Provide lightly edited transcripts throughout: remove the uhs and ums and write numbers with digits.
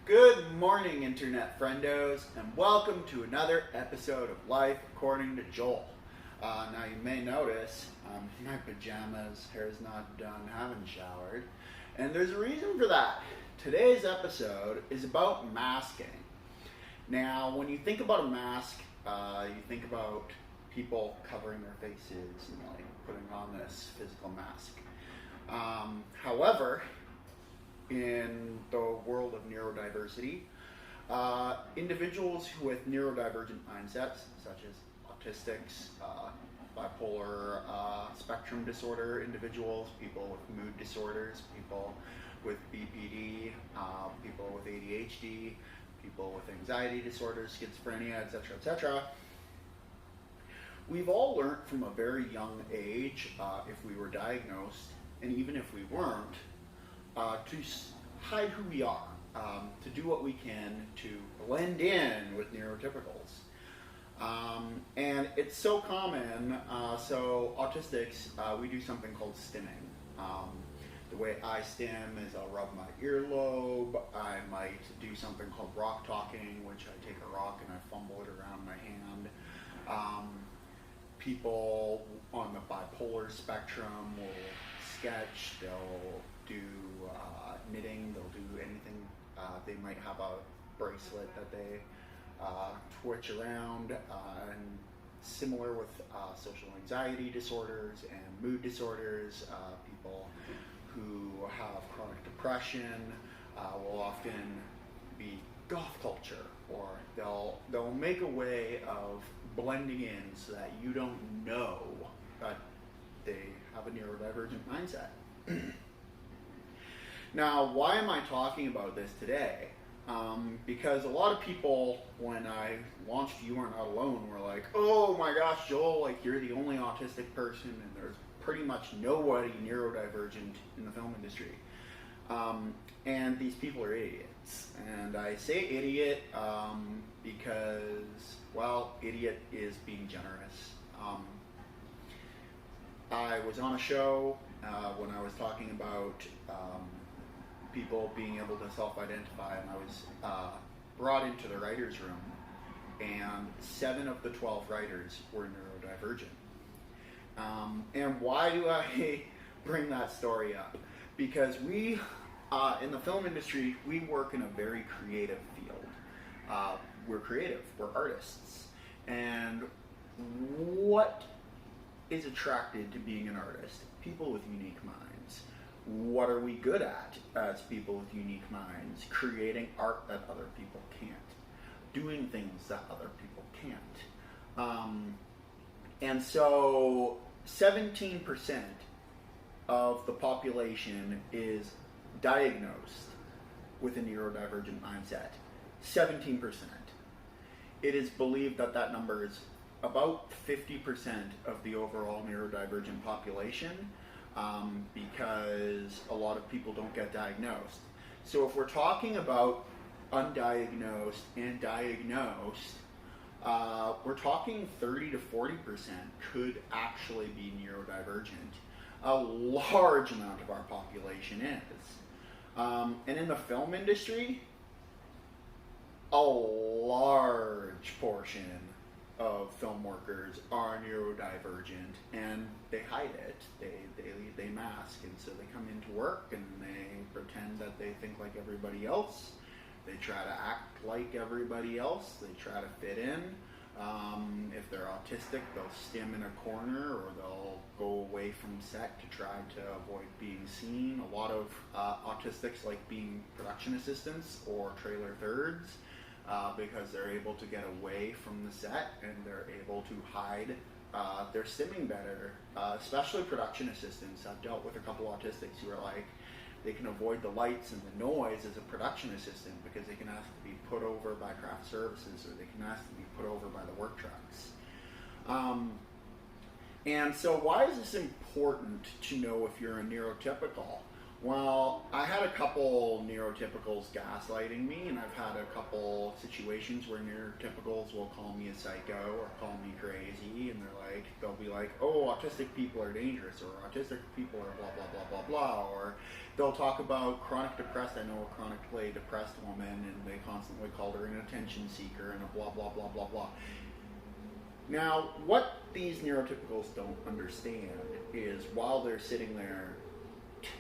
Good morning, Internet friendos, and welcome to another episode of Life According to Joel. Now, you may notice I'm in my pajamas, hair's not done, haven't showered, and there's a reason for that. Today's episode is about masking. Now, when you think about a mask, you think about people covering their faces and putting on this physical mask. However, in the world of neurodiversity, individuals with neurodivergent mindsets, such as autistics, bipolar spectrum disorder individuals, people with mood disorders, people with BPD, people with ADHD, people with anxiety disorders, schizophrenia, etc., we've all learned from a very young age, if we were diagnosed, and even if we weren't, to hide who we are, to do what we can to blend in with neurotypicals. And it's so common, so autistics, we do something called stimming. The way I stim is I'll rub my earlobe, I might do something called rock talking, which I take a rock and I fumble it around my hand. People on the bipolar spectrum will sketch, they'll do knitting, they'll do anything. They might have a bracelet that they twitch around, and similar with social anxiety disorders and mood disorders. People who have chronic depression will often be goth culture, or they'll make a way of blending in so that you don't know that they have a neurodivergent mindset. Now, why am I talking about this today? Because a lot of people, when I launched You Are Not Alone, were like, oh my gosh, Joel, you're the only autistic person and there's pretty much nobody neurodivergent in the film industry. And these people are idiots. And I say idiot because, well, idiot is being generous. I was on a show when I was talking about people being able to self-identify, and I was brought into the writer's room, and 7 of the 12 writers were neurodivergent. And why do I bring that story up? Because we, in the film industry, we work in a very creative field. We're creative, we're artists. And what is attracted to being an artist? People with unique minds. What are we good at as people with unique minds? Creating art that other people can't. Doing things that other people can't. And so 17% of the population is diagnosed with a neurodivergent mindset. 17%. It is believed that that number is about 50% of the overall neurodivergent population, because a lot of people don't get diagnosed. So if we're talking about undiagnosed and diagnosed, we're talking 30 to 40% could actually be neurodivergent. A large amount of our population is. And in the film industry, a large portion of film workers are neurodivergent, and they hide it. They mask, and so they come into work and they pretend that they think like everybody else. They try to act like everybody else. They try to fit in. If they're autistic, they'll stim in a corner, or they'll go away from set to try to avoid being seen. A lot of autistics like being production assistants or trailer thirds, because they're able to get away from the set and they're able to hide their stimming better. Especially production assistants. I've dealt with a couple autistics who are like, they can avoid the lights and the noise as a production assistant because they can ask to be put over by craft services, or they can ask to be put over by the work trucks. And so why is this important to know if you're a neurotypical? Well, I had a couple neurotypicals gaslighting me, and I've had a couple situations where neurotypicals will call me a psycho or call me crazy, and they'll be like, oh, autistic people are dangerous, or autistic people are blah, blah, blah, blah, blah, or they'll talk about chronic depressed. I know a chronically depressed woman, and they constantly called her an attention seeker and a blah, blah, blah, blah, blah. Now, what these neurotypicals don't understand is while they're sitting there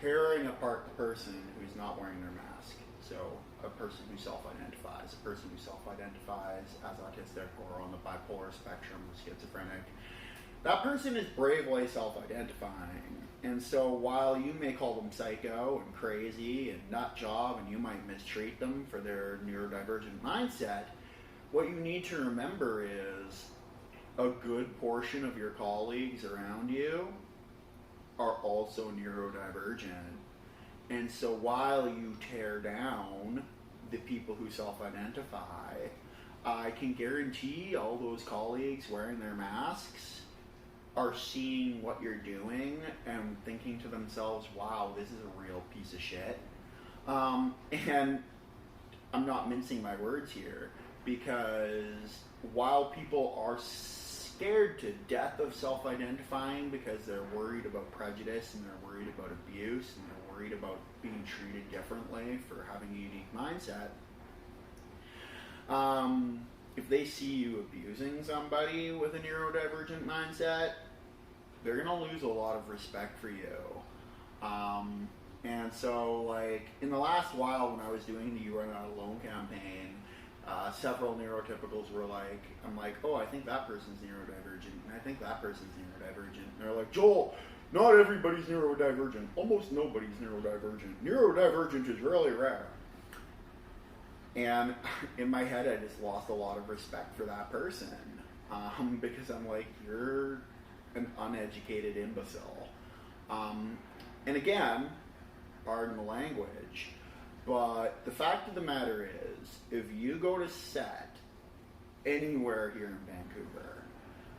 tearing apart the person who's not wearing their mask. So a person who self-identifies, a person who self-identifies as autistic or on the bipolar spectrum or schizophrenic, that person is bravely self-identifying. And so while you may call them psycho and crazy and nut job, and you might mistreat them for their neurodivergent mindset, what you need to remember is a good portion of your colleagues around you are also neurodivergent. And so while you tear down the people who self-identify, I can guarantee all those colleagues wearing their masks are seeing what you're doing and thinking to themselves, wow, this is a real piece of shit. And I'm not mincing my words here, because while people are scared to death of self-identifying because they're worried about prejudice and they're worried about abuse and they're worried about being treated differently for having a unique mindset, if they see you abusing somebody with a neurodivergent mindset, they're going to lose a lot of respect for you. And so, like, in the last while when I was doing the You Are Not Alone campaign, several neurotypicals were like, I'm like, oh, I think that person's neurodivergent, and I think that person's neurodivergent. And they're like, Joel, not everybody's neurodivergent. Almost nobody's neurodivergent. Neurodivergent is really rare. And in my head, I just lost a lot of respect for that person, because I'm like, you're an uneducated imbecile. And again, pardon the language, but the fact of the matter is, if you go to set anywhere here in Vancouver,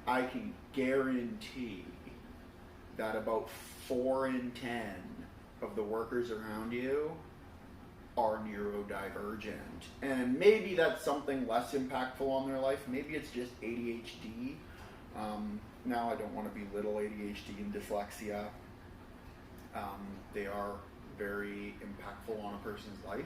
I can guarantee that about 4 in 10 of the workers around you are neurodivergent. And maybe that's something less impactful on their life. Maybe it's just ADHD. Now I don't want to belittle ADHD and dyslexia. They are very impactful on a person's life.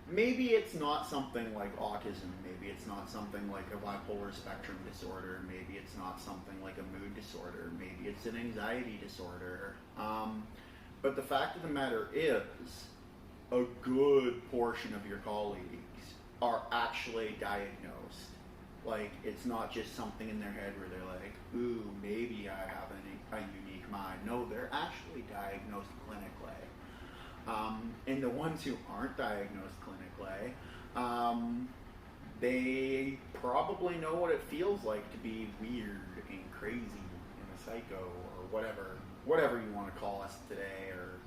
Maybe it's not something like autism. Maybe it's not something like a bipolar spectrum disorder. Maybe it's not something like a mood disorder. Maybe it's an anxiety disorder. But the fact of the matter is, a good portion of your colleagues are actually diagnosed. Like, it's not just something in their head where they're like, ooh, maybe I have a unique mind. No, they're actually diagnosed clinically. And the ones who aren't diagnosed clinically, they probably know what it feels like to be weird and crazy and a psycho or whatever you want to call us today or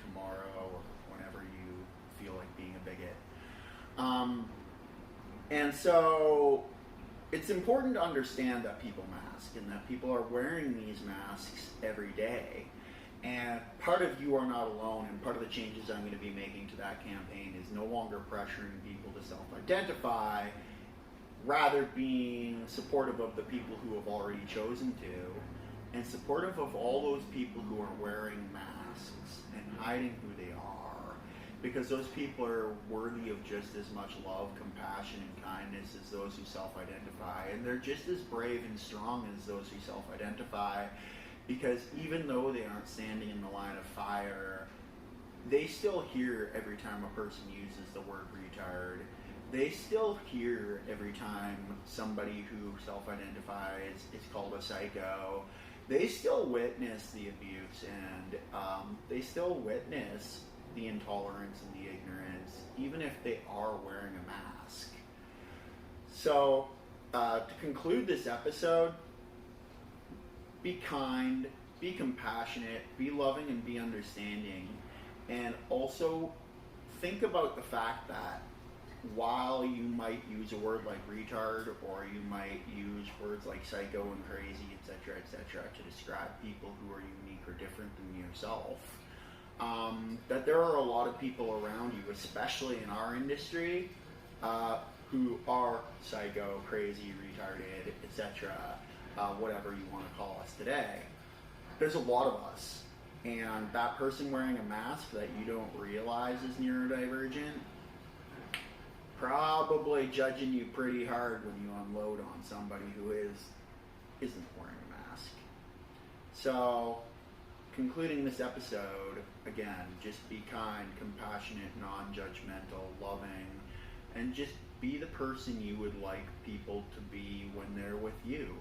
tomorrow or whenever you feel like being a bigot. And so it's important to understand that people mask and that people are wearing these masks every day. And part of You Are Not Alone and part of the changes I'm going to be making to that campaign is no longer pressuring people to self-identify, rather being supportive of the people who have already chosen to, and supportive of all those people who are wearing masks and hiding who they are, because those people are worthy of just as much love, compassion, and kindness as those who self-identify, and they're just as brave and strong as those who self-identify, because even though they aren't standing in the line of fire, they still hear every time a person uses the word retard. They still hear every time somebody who self-identifies is called a psycho. They still witness the abuse, and they still witness the intolerance and the ignorance, even if they are wearing a mask. So, to conclude this episode, be kind, be compassionate, be loving, and be understanding. And also think about the fact that while you might use a word like retard, or you might use words like psycho and crazy, etc., to describe people who are unique or different than yourself, that there are a lot of people around you, especially in our industry, who are psycho, crazy, retarded, etc., whatever you want to call us today. There's a lot of us. And that person wearing a mask that you don't realize is neurodivergent, probably judging you pretty hard when you unload on somebody who isn't wearing a mask. So, concluding this episode, again, just be kind, compassionate, non-judgmental, loving, and just be the person you would like people to be when they're with you.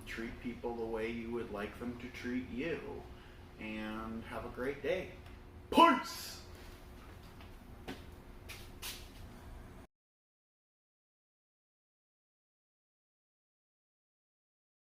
Treat people the way you would like them to treat you. And have a great day.